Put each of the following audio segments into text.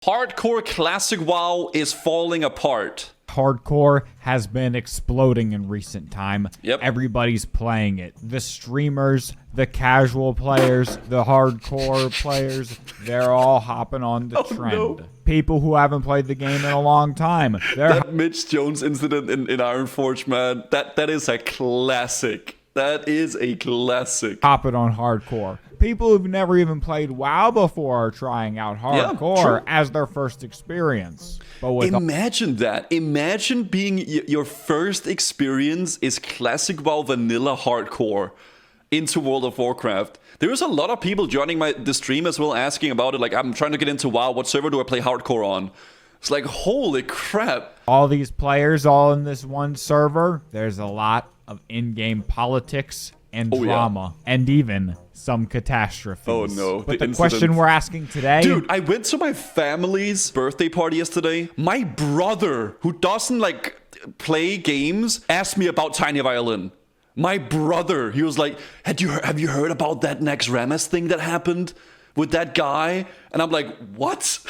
Hardcore classic WoW is falling apart. Hardcore has been exploding in recent time. Yep. Everybody's playing it. The streamers, the casual players, the hardcore players, they're all hopping on the trend. No. People who haven't played the game in a long time. That Mitch Jones incident in Ironforge, man, that is a classic. That is a classic. Hopping on hardcore. People who've never even played WoW before are trying out hardcore as their first experience. But with imagine that. Imagine being your first experience is classic WoW vanilla hardcore into World of Warcraft. There's a lot of people joining the stream as well, asking about it. Like, I'm trying to get into WoW. What server do I play hardcore on? It's like, holy crap. All these players all in this one server, there's a lot of in-game politics and drama, and even some catastrophes. Oh no. But the question we're asking today... Dude, I went to my family's birthday party yesterday. My brother, who doesn't like play games, asked me about Tiny Violin. My brother, he was like, have you heard about that Naxxramas thing that happened with that guy? And I'm like, what?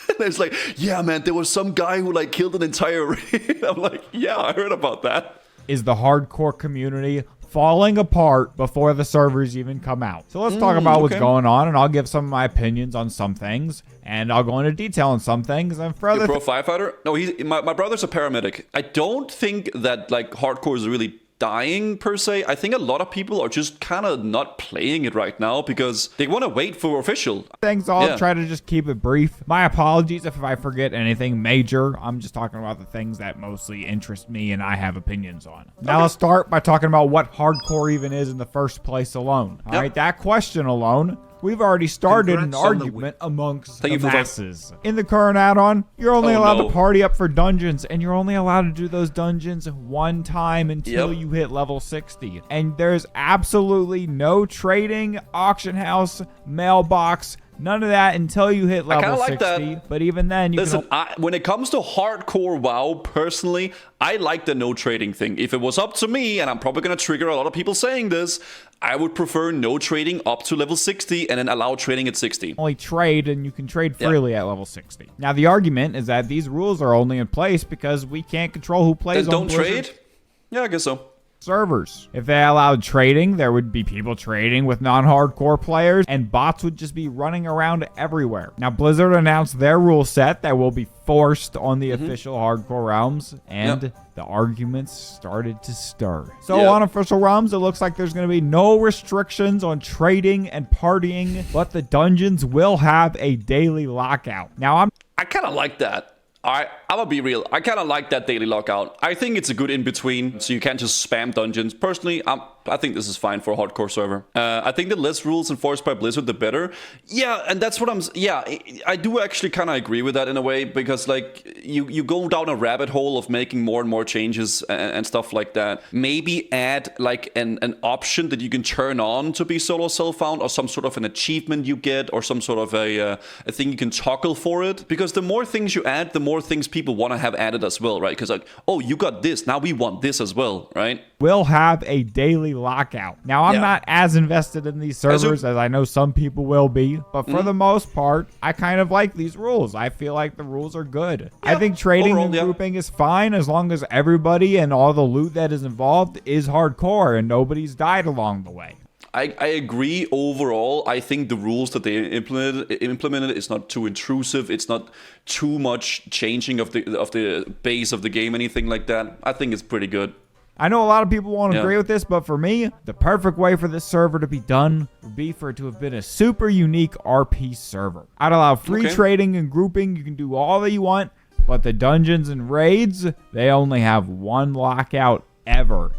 And it's like, yeah, man, there was some guy who like killed an entire raid. I'm like, yeah, I heard about that. Is the hardcore community falling apart before the servers even come out? So let's talk about what's going on, and I'll give some of my opinions on some things, and I'll go into detail on some things. And for other pro firefighter? No, my brother's a paramedic. I don't think that like hardcore is really dying per se. I think a lot of people are just kind of not playing it right now because they want to wait for official things. I'll try to just keep it brief. My apologies if I forget anything major. I'm just talking about the things that mostly interest me and I have opinions on. Now let's start by talking about what hardcore even is in the first place alone. All right, that question alone, we've already started an argument amongst the masses. In the current add-on, you're only allowed to party up for dungeons, and you're only allowed to do those dungeons one time until you hit level 60. And there's absolutely no trading, auction house, mailbox, none of that until you hit level 60. That. But even then, you listen, when it comes to hardcore WoW, personally, I like the no trading thing. If it was up to me, and I'm probably going to trigger a lot of people saying this, I would prefer no trading up to level 60 and then allow trading at 60. Only trade, and you can trade freely at level 60. Now, the argument is that these rules are only in place because we can't control who plays on Blizzard. Don't trade? Yeah, I guess so. Servers. If they allowed trading, there would be people trading with non-hardcore players, and bots would just be running around everywhere. Now, Blizzard announced their rule set that will be forced on the official hardcore realms, and the arguments started to stir. So on official realms, it looks like there's going to be no restrictions on trading and partying, but the dungeons will have a daily lockout. Now, I kind of like that. I'm gonna be real. I kind of like that daily lockout. I think it's a good in-between, so you can't just spam dungeons. Personally, I think this is fine for a hardcore server. I think the less rules enforced by Blizzard, the better. Yeah, and that's what I do actually kind of agree with that in a way, because like you go down a rabbit hole of making more and more changes and stuff like that. Maybe add like an option that you can turn on to be solo self-found, or some sort of an achievement you get, or some sort of a thing you can toggle for it. Because the more things you add, the more things people want to have added as well, right? Because like, oh, you got this, now we want this as well, right? We'll have a daily lockout. Now, I'm not as invested in these servers as I know some people will be, but for the most part, I kind of like these rules. I feel like the rules are good. I think trading and grouping is fine as long as everybody and all the loot that is involved is hardcore and nobody's died along the way. I agree overall. I think the rules that they implemented is not too intrusive. It's not too much changing of the base of the game, anything like that. I think it's pretty good. I know a lot of people won't agree with this, but for me, the perfect way for this server to be done would be for it to have been a super unique RP server. I'd allow free trading and grouping. You can do all that you want, but the dungeons and raids, they only have one lockout ever.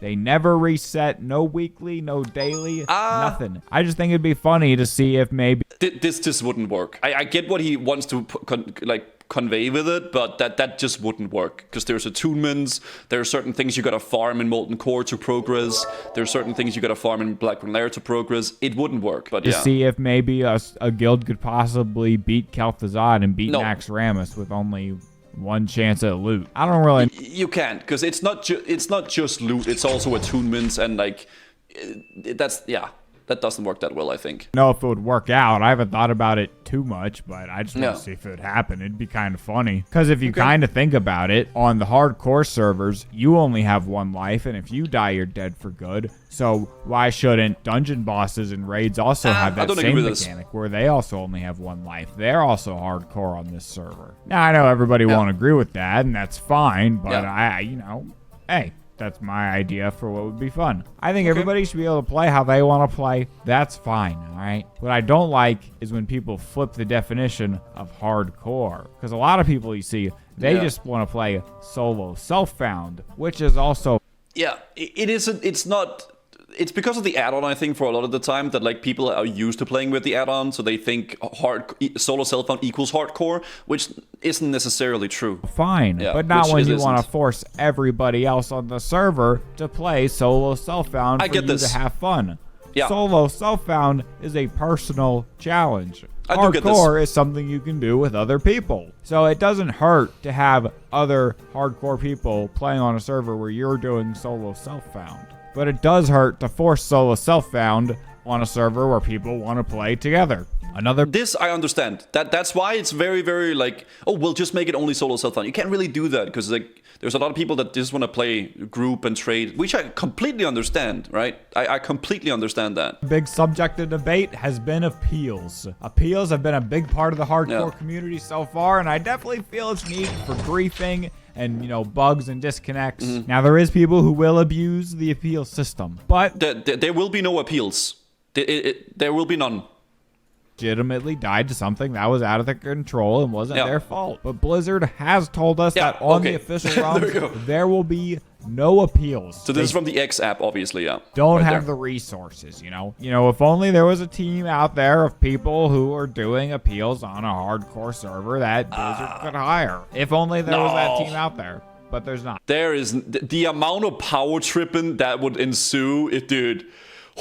They never reset, no weekly, no daily, nothing. I just think it'd be funny to see if maybe... This just wouldn't work. I get what he wants to convey with it, but that just wouldn't work. Because there's attunements, there are certain things you gotta farm in Molten Core to progress, there are certain things you gotta farm in Blackburn Lair to progress. It wouldn't work, but to see if maybe a guild could possibly beat Kel'Thuzad and beat Naxxramas with only one chance at loot. I don't really... You can't, because it's not just loot, it's also attunements, and like, that's, that doesn't work that well, I think. Know if it would work out. I haven't thought about it too much, but I just want Yeah. to see if it would happen. It'd be kind of funny. Because if you kind of think about it, on the hardcore servers, you only have one life, and if you die, you're dead for good. So why shouldn't dungeon bosses and raids also have I that don't same agree with this. mechanic where they also only have one life? They're also hardcore on this server. Now, I know everybody won't agree with that, and that's fine, but hey, that's my idea for what would be fun. I think everybody should be able to play how they want to play. That's fine, all right? What I don't like is when people flip the definition of hardcore. Because a lot of people, you see, they just want to play solo self-found, which is also... Yeah, it isn't. It's not. It's because of the add-on, I think, for a lot of the time that like people are used to playing with the add-on, so they think solo self-found equals hardcore, which isn't necessarily true. Fine, Yeah, but not which when it you want to isn't. force everybody else on the server to play solo self-found I for get you this. to have fun. Yeah. Solo self-found is a personal challenge. I do get this. Hardcore is something you can do with other people. So it doesn't hurt to have other hardcore people playing on a server where you're doing solo self-found. But it does hurt to force solo self-found on a server where people want to play together. This I understand. That's why it's very, very like, oh, we'll just make it only solo self-found. You can't really do that because like there's a lot of people that just want to play group and trade, which I completely understand, right? I completely understand that. Big subject of debate has been appeals. Appeals have been a big part of the hardcore community so far, and I definitely feel it's needed for griefing and, bugs and disconnects. Now, there is people who will abuse the appeal system, but There will be no appeals. There will be none. legitimately died to something that was out of their control and wasn't their fault. But Blizzard has told us that on the official There we go. realms, there will be no appeals. So this is from the X app, obviously, yeah. Don't Right have there. the resources, if only there was a team out there of people who are doing appeals on a hardcore server that Blizzard could hire. If only there was that team out there, but there's not. There is the amount of power tripping that would ensue, dude.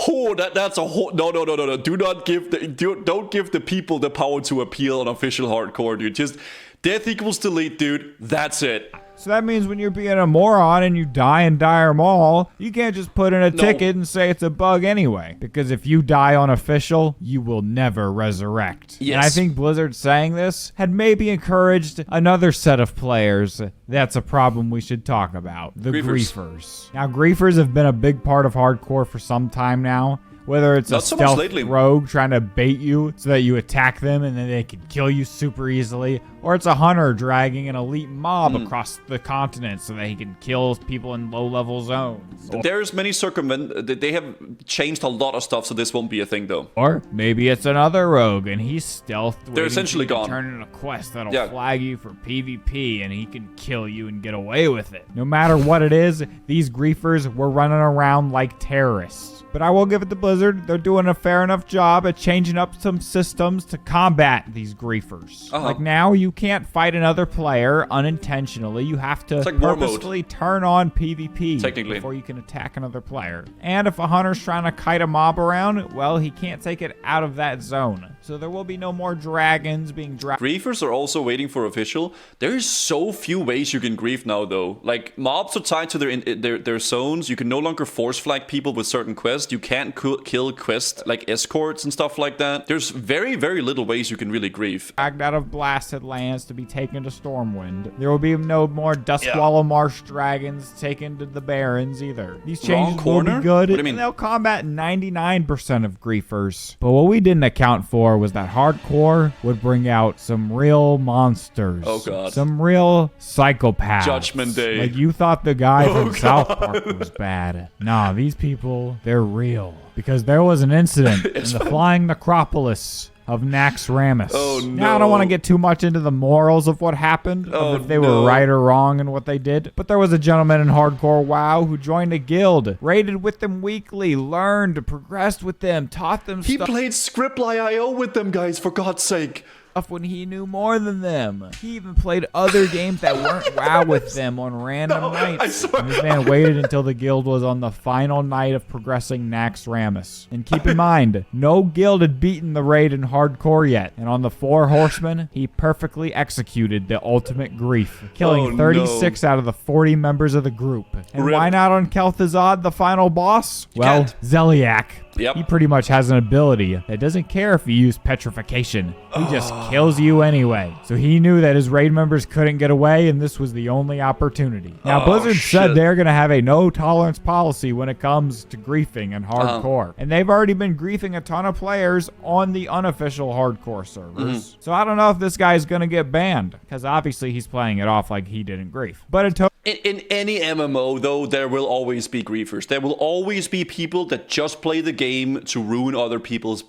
Oh, that's a whole no. Don't give the people the power to appeal on official hardcore, dude. Just death equals delete, dude. That's it. So that means when you're being a moron and you die in Dire Maul, you can't just put in a ticket and say it's a bug anyway. Because if you die on official, you will never resurrect. Yes. And I think Blizzard saying this had maybe encouraged another set of players. That's a problem we should talk about. The griefers. Now, griefers have been a big part of hardcore for some time now. Whether it's Not a so much stealth lately. rogue trying to bait you so that you attack them and then they can kill you super easily, or it's a hunter dragging an elite mob across the continent so that he can kill people in low-level zones. There's many they have changed a lot of stuff, so this won't be a thing, though. Or maybe it's another rogue and he's stealthed. They're essentially gone. Turn in a quest that'll flag you for PvP and he can kill you and get away with it. No matter what it is, these griefers were running around like terrorists. But I will give it to Blizzard. They're doing a fair enough job at changing up some systems to combat these griefers. Like now, you can't fight another player unintentionally. You have to like war mode. purposefully turn on PvP before you can attack another player. And if a hunter's trying to kite a mob around, well, he can't take it out of that zone. So there will be no more dragons being dragged. Griefers are also waiting for official. There's so few ways you can grief now, though. Like, mobs are tied to their zones. You can no longer force flag people with certain quests. You can't kill quests like escorts and stuff like that. There's very, very little ways you can really grief. Dragged out of blasted lands to be taken to Stormwind. There will be no more Duskwallow Marsh dragons taken to the Barrens either. These changes will be good, What do you mean? and they'll combat 99% of griefers. But what we didn't account for was that hardcore would bring out some real monsters. Oh, God. Some real psychopaths. Judgment Day. Like you thought the guy from South Park was bad. Nah, these people, they're real. Because there was an incident in the Flying Necropolis of Naxxramas. Oh, no. Now, I don't want to get too much into the morals of what happened, of if they were right or wrong in what they did, but there was a gentleman in Hardcore WoW who joined a guild, raided with them weekly, learned, progressed with them, taught them He stuff played Scriptly.io with them, guys, for God's sake. when he knew more than them. He even played other games that weren't WoW with them on random nights. And this man waited until the guild was on the final night of progressing Naxxramas. And keep in mind, no guild had beaten the raid in Hardcore yet. And on the 4 horsemen, he perfectly executed the ultimate grief, killing 36 out of the 40 members of the group. And why not on Kel'Thuzad, the final boss? Well, Zeliak Yep. He pretty much has an ability that doesn't care if you use petrification. He just kills you anyway. So he knew that his raid members couldn't get away, and this was the only opportunity. Now, Blizzard said they're going to have a no-tolerance policy when it comes to griefing and hardcore. And they've already been griefing a ton of players on the unofficial hardcore servers. So I don't know if this guy's going to get banned, because obviously he's playing it off like he didn't grief. But in any MMO, though, there will always be griefers. There will always be people that just play the game to ruin other people's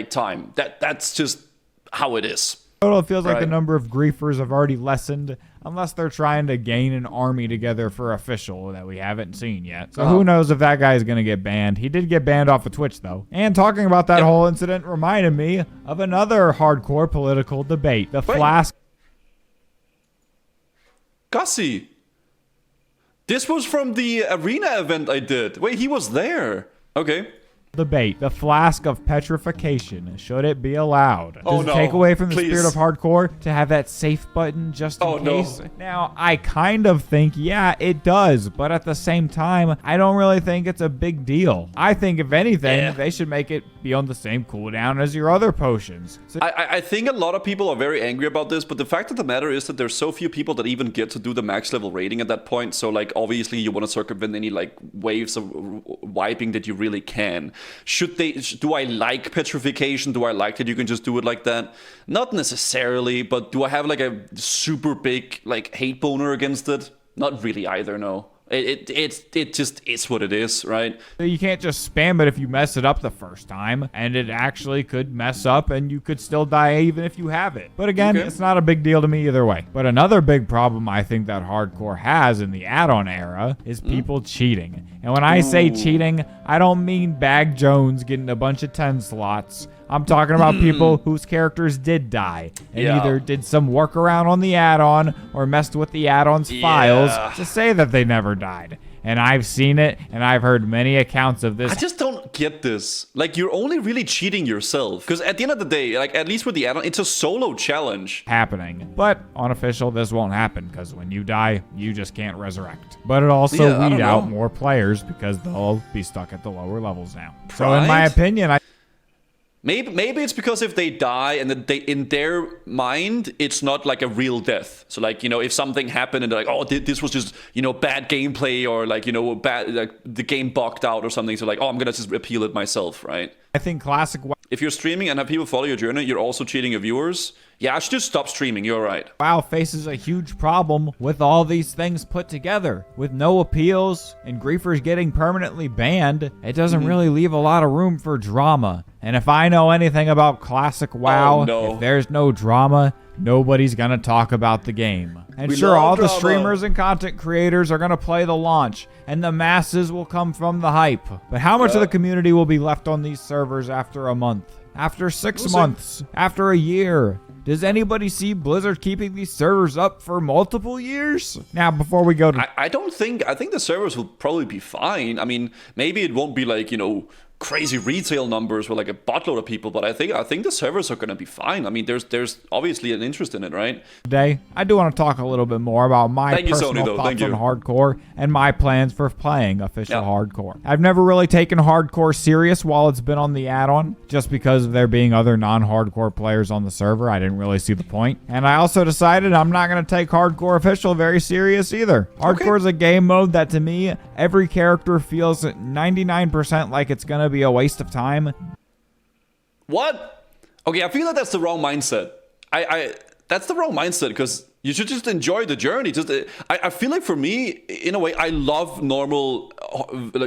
time. That's just how it is. It feels like the number of griefers have already lessened, unless they're trying to gain an army together for official that we haven't seen yet. So who knows if that guy is going to get banned. He did get banned off of Twitch, though. And talking about that whole incident reminded me of another hardcore political debate. The Flask. Gussie. This was from the arena event I did. Wait, he was there. Okay. Debate. The flask of petrification. Should it be allowed? Does it take away from the spirit of hardcore to have that safe button just in case? No. Now, I kind of think, yeah, it does. But at the same time, I don't really think it's a big deal. I think, if anything, they should make it be on the same cooldown as your other potions. So I think a lot of people are very angry about this, but the fact of the matter is that there's so few people that even get to do the max level rating at that point. So, obviously, you want to circumvent any, waves of wiping that you really can. Do I like petrification? Do I like that you can just do it like that? Not necessarily, but do I have a super big hate boner against it? Not really either, no. It just is what it is, right? You can't just spam it if you mess it up the first time, and it actually could mess up and you could still die even if you have it. But again, it's not a big deal to me either way. But another big problem I think that hardcore has in the add-on era is people cheating. And when I say cheating, I don't mean Bag Jones getting a bunch of 10 slots. I'm talking about people whose characters did die and either did some workaround on the add-on or messed with the add-on's files to say that they never died. And I've seen it, and I've heard many accounts of this. I just don't get this. You're only really cheating yourself. Because at the end of the day, at least with the add-on, it's a solo challenge. Happening. But on official, this won't happen, because when you die, you just can't resurrect. But it also weed out more players, because they'll be stuck at the lower levels now. So in my opinion, Maybe it's because if they die and in their mind, it's not a real death. So if something happened and they're this was just, bad gameplay or bad, the game bugged out or something. So I'm going to just appeal it myself, right? I think classic. If you're streaming and have people follow your journey, you're also cheating your viewers. Yeah, I should just stop streaming. You're right. WoW faces a huge problem with all these things put together. With no appeals and griefers getting permanently banned, it doesn't really leave a lot of room for drama. And if I know anything about classic WoW, if there's no drama, nobody's gonna talk about the game. And sure, all the streamers and content creators are gonna play the launch, and the masses will come from the hype. But how much of the community will be left on these servers after a month? After 6 months? After a year? Does anybody see Blizzard keeping these servers up for multiple years? Now, before we go to... I think the servers will probably be fine. I mean, maybe it won't be crazy retail numbers with a buttload of people, but I think the servers are going to be fine. I mean, there's obviously an interest in it, right? Today, I do want to talk a little bit more about my personal thoughts on hardcore and my plans for playing official hardcore. I've never really taken hardcore serious while it's been on the add-on, just because of there being other non-hardcore players on the server. I didn't really see the point. And I also decided I'm not going to take hardcore official very serious either. Hardcore is a game mode that, to me, every character feels 99% like it's going to be a waste of time. What? Okay, I feel like that's the wrong mindset. That's the wrong mindset, because you should just enjoy the journey. I feel like for me, in a way, I love normal,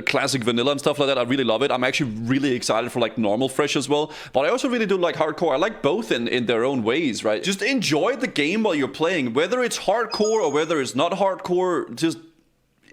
classic vanilla and stuff like that. I really love it. I'm actually really excited for normal fresh as well. But I also really do like hardcore. I like both in their own ways, right? Just enjoy the game while you're playing, whether it's hardcore or whether it's not hardcore. Just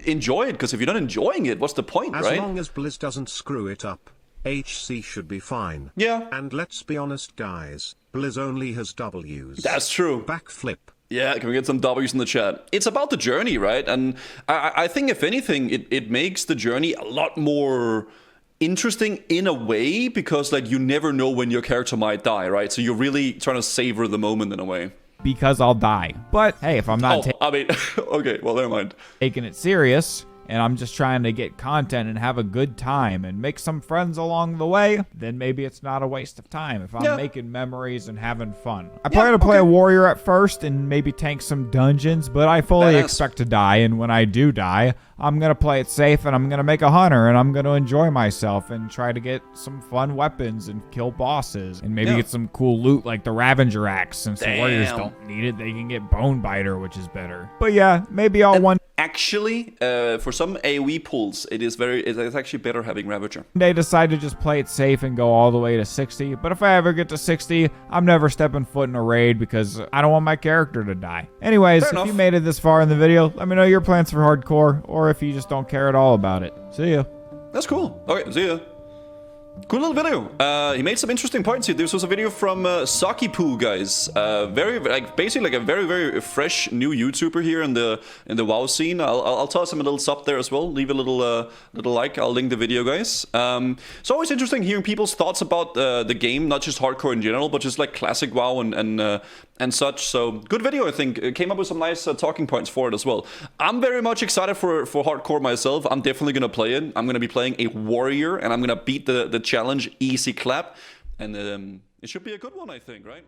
enjoy it, because if you're not enjoying it, what's the point, right? As long as Blizz doesn't screw it up, HC should be fine. Yeah. And let's be honest, guys, Blizz only has W's. That's true. Backflip. Yeah, can we get some W's in the chat? It's about the journey, right? And I think, if anything, it makes the journey a lot more interesting in a way, because you never know when your character might die, right? So you're really trying to savor the moment in a way. Because I'll die. But hey, if I'm not okay, well, never mind. Taking it serious, and I'm just trying to get content and have a good time and make some friends along the way, then maybe it's not a waste of time if I'm making memories and having fun. I plan to play a warrior at first and maybe tank some dungeons, but I fully expect to die, and when I do die, I'm going to play it safe, and I'm going to make a hunter, and I'm going to enjoy myself and try to get some fun weapons and kill bosses, and maybe get some cool loot like the Ravager axe. Since the warriors don't need it, they can get Bone Biter, which is better. But yeah, maybe I'll Actually, for some AoE pulls, it's actually better having Ravager. They decide to just play it safe and go all the way to 60, but if I ever get to 60, I'm never stepping foot in a raid because I don't want my character to die. Anyways, if you made it this far in the video, let me know your plans for hardcore, or if you just don't care at all about it. See ya. That's cool. Okay, see ya. Cool little video. He made some interesting points here. This was a video from Sakipoo, guys. Basically a very fresh new YouTuber here in the WoW scene. I'll toss him a little sub there as well. Leave a little like. I'll link the video, guys. It's always interesting hearing people's thoughts about the game, not just hardcore in general, but just like classic WoW and such. So good video, I think. It came up with some nice talking points for it as well. I'm very much excited for hardcore myself. I'm definitely gonna play it. I'm gonna be playing a warrior, and I'm gonna beat the challenge easy clap, and it should be a good one, I think, right?